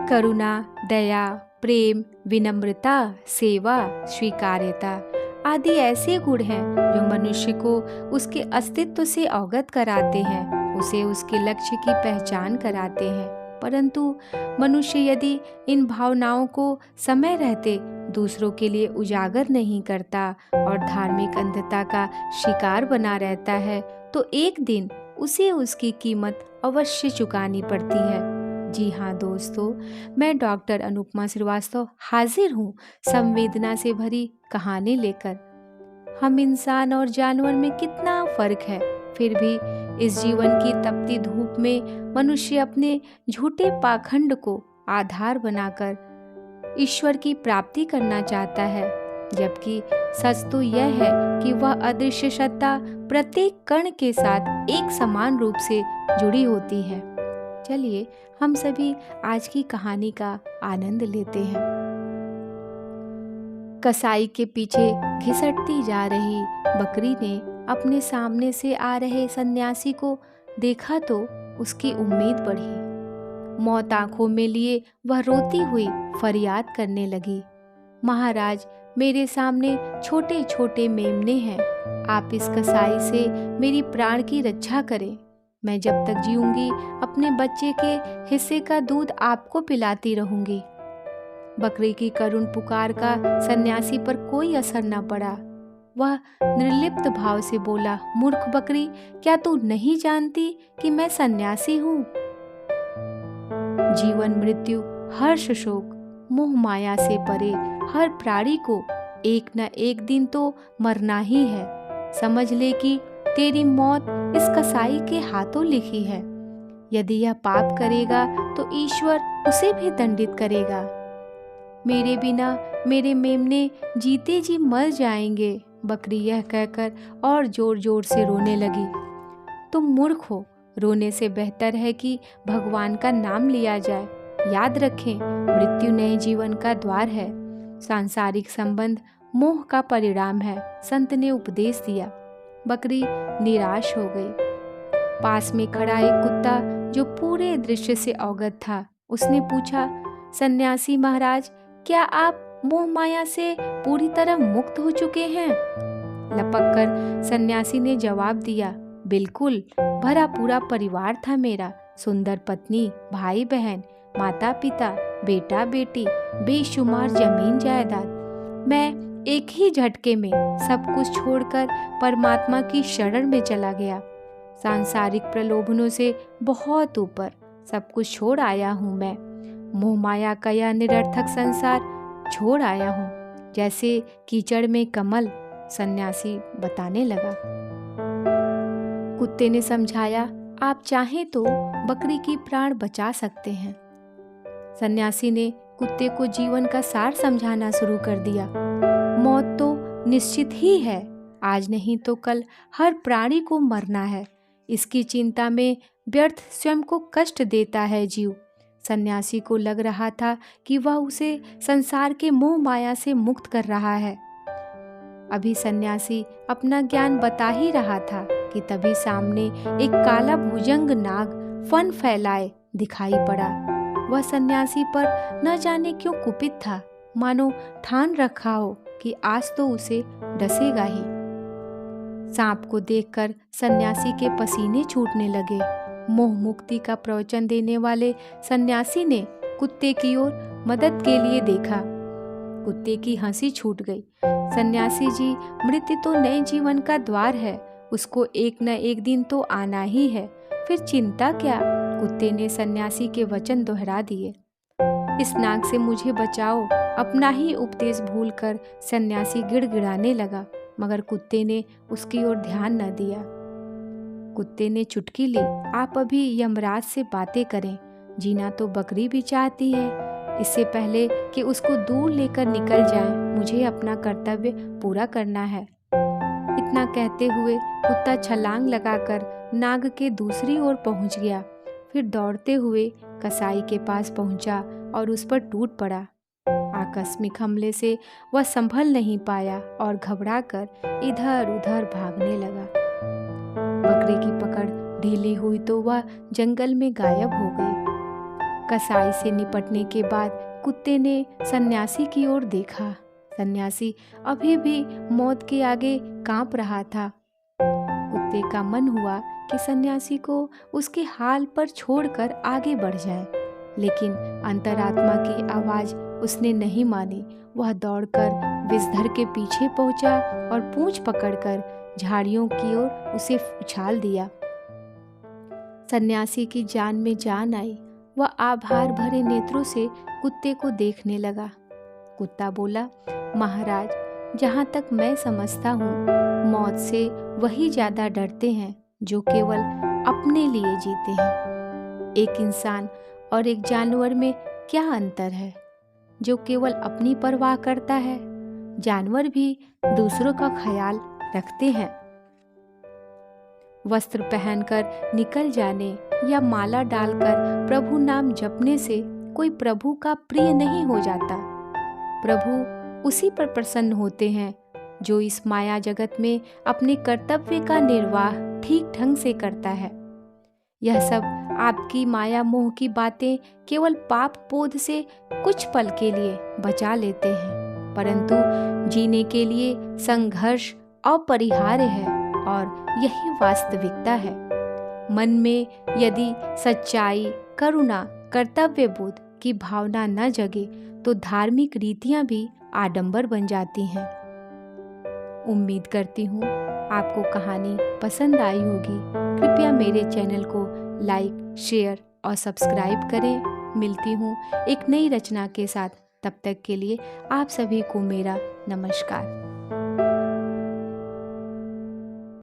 करुणा, दया, प्रेम, विनम्रता, सेवा, स्वीकार्यता आदि ऐसे गुण हैं जो मनुष्य को उसके अस्तित्व से अवगत कराते हैं, उसे उसके लक्ष्य की पहचान कराते हैं। परंतु मनुष्य यदि इन भावनाओं को समय रहते दूसरों के लिए उजागर नहीं करता और धार्मिक अंधता का शिकार बना रहता है, तो एक दिन उसे उसकी कीमत अवश्य चुकानी पड़ती है। जी हाँ दोस्तों, मैं डॉक्टर अनुपमा श्रीवास्तव हाजिर हूँ संवेदना से भरी कहानी लेकर। हम इंसान और जानवर में कितना फर्क है, फिर भी इस जीवन की तपती धूप में मनुष्य अपने झूठे पाखंड को आधार बनाकर ईश्वर की प्राप्ति करना चाहता है, जबकि सच तो यह है कि वह अदृश्य सत्ता प्रत्येक कण के साथ एक समान रूप से जुड़ी होती है। चलिए हम सभी आज की कहानी का आनंद लेते हैं। कसाई के पीछे घिसटती जा रही बकरी ने अपने सामने से आ रहे सन्यासी को देखा तो उसकी उम्मीद बढ़ी। मौत आंखों में लिए वह रोती हुई फरियाद करने लगी, महाराज, मेरे सामने छोटे छोटे मेमने हैं, आप इस कसाई से मेरी प्राण की रक्षा करें। मैं जब तक जीऊंगी अपने बच्चे के हिस्से का दूध आपको पिलाती रहूंगी। बकरी की करुण पुकार का सन्यासी पर कोई असर न पड़ा। वह निर्लिप्त भाव से बोला, मूर्ख बकरी, क्या तू नहीं जानती कि मैं सन्यासी हूँ? जीवन मृत्यु हर्ष शोक मोह माया से परे हर प्राणी को एक न एक दिन तो मरना ही है। समझ ले कि तेरी मौत इस कसाई के हाथों लिखी है। यदि यह पाप करेगा तो ईश्वर उसे भी दंडित करेगा। मेरे बिना मेरे मेमने जीते जी मर जाएंगे। बकरी यह कहकर और जोर जोर से रोने लगी। तुम मूर्ख हो, रोने से बेहतर है कि भगवान का नाम लिया जाए। याद रखें, मृत्यु नए जीवन का द्वार है। सांसारिक संबंध मोह का परिणाम है, संत ने उपदेश दिया। बकरी निराश हो गई। पास में खड़ा एक कुत्ता जो पूरे दृश्य से अवगत था, उसने पूछा, सन्यासी महाराज, क्या आप मोह माया से पूरी तरह मुक्त हो चुके हैं? लपक कर सन्यासी ने जवाब दिया, बिल्कुल, भरा पूरा परिवार था मेरा, सुंदर पत्नी, भाई बहन, माता पिता, बेटा बेटी, बेशुमार जमीन जायदाद। मैं एक ही झटके में सब कुछ छोड़कर परमात्मा की शरण में चला गया। सांसारिक प्रलोभनों से बहुत ऊपर सब कुछ छोड़ आया हूँ मैं। मोह माया का यह निरर्थक संसार छोड़ आया हूँ, जैसे कीचड़ में कमल, सन्यासी बताने लगा। कुत्ते ने समझाया, आप चाहें तो बकरी की प्राण बचा सकते हैं। सन्यासी ने कुत्ते को जीवन का सार समझाना शुरू कर दिया। मौत तो निश्चित ही है, आज नहीं तो कल हर प्राणी को मरना है। इसकी चिंता में व्यर्थ स्वयं को कष्ट देता है जीव। सन्यासी को लग रहा था कि वह उसे संसार के मोह माया से मुक्त कर रहा है। अभी सन्यासी अपना ज्ञान बता ही रहा था कि तभी सामने एक काला भुजंग नाग फन फैलाए दिखाई पड़ा। वह सन्यासी पर न जाने क्यों कुपित था, मानो ठान रखा हो कि आज तो उसे डसेगा ही। सांप को देखकर सन्यासी के पसीने छूटने लगे। मोह मुक्ति का प्रवचन देने वाले सन्यासी ने कुत्ते की ओर मदद के लिए देखा। कुत्ते की हंसी छूट गई। सन्यासी जी, मृत्यु तो नए जीवन का द्वार है, उसको एक न एक दिन तो आना ही है, फिर चिंता क्या? कुत्ते ने सन्यासी के वचन दोहरा दिए। इस नाग से मुझे बचाओ। अपना ही उपदेश भूलकर सन्यासी गिड़गिड़ाने लगा, मगर कुत्ते ने उसकी ओर ध्यान न दिया। कुत्ते ने चुटकी ली, आप अभी यमराज से बातें करें, जीना तो बकरी भी चाहती है। इससे पहले कि उसको दूर लेकर निकल जाए, मुझे अपना कर्तव्य पूरा करना है। इतना कहते हुए कुत्ता छलांग लगाकर नाग के दूसरी ओर पहुंच गया, फिर दौड़ते हुए कसाई के पास पहुंचा और उस पर टूट पड़ा। आकस्मिक हमले से वह संभल नहीं पाया और घबराकर इधर उधर भागने लगा। बकरी की पकड़ ढीली हुई तो वह जंगल में गायब हो गई। कसाई से निपटने के बाद कुत्ते ने सन्यासी की ओर देखा। सन्यासी अभी भी मौत के आगे कांप रहा था। कुत्ते का मन हुआ कि सन्यासी को उसके हाल पर छोड़कर आगे बढ़ जाए, लेकिन अंतरात्मा की आवाज उसने नहीं मानी। वह दौड़कर विषधर के पीछे पहुंचा और पूंछ पकड़कर झाड़ियों की ओर उसे उछाल दिया। सन्यासी की जान में जान आई। वह आभार भरे नेत्रों से कुत्ते को देखने लगा। कुत्ता बोला, महाराज, जहाँ तक मैं समझता हूँ, मौत से वही ज़्यादा डरते हैं जो केवल अपने लिए जीते हैं। एक इंसान और एक जानवर में क्या अंतर है? जो केवल अपनी परवाह करता है, जानवर भी दूसरों का ख्याल रखते हैं। वस्त्र पहनकर निकल जाने या माला डालकर प्रभु नाम जपने से कोई प्रभु का प्रिय नहीं हो जाता। प्रभु उसी पर प्रसन्न होते हैं जो इस माया जगत में अपने कर्तव्य का निर्वाह ठीक ढंग से करता है। यह सब आपकी माया मोह की बातें केवल पाप बोध से कुछ पल के लिए बचा लेते हैं, परंतु जीने के लिए संघर्ष अपरिहार्य है और यही वास्तविकता है। मन में यदि सच्चाई, करुणा, कर्तव्य बोध की भावना न जगे तो धार्मिक रीतियां भी आडंबर बन जाती हैं। उम्मीद करती हूँ आपको कहानी पसंद आई होगी। कृपया मेरे चैनल को लाइक, शेयर और सब्सक्राइब करें। मिलती हूँ एक नई रचना के साथ। तब तक के लिए आप सभी को मेरा नमस्कार।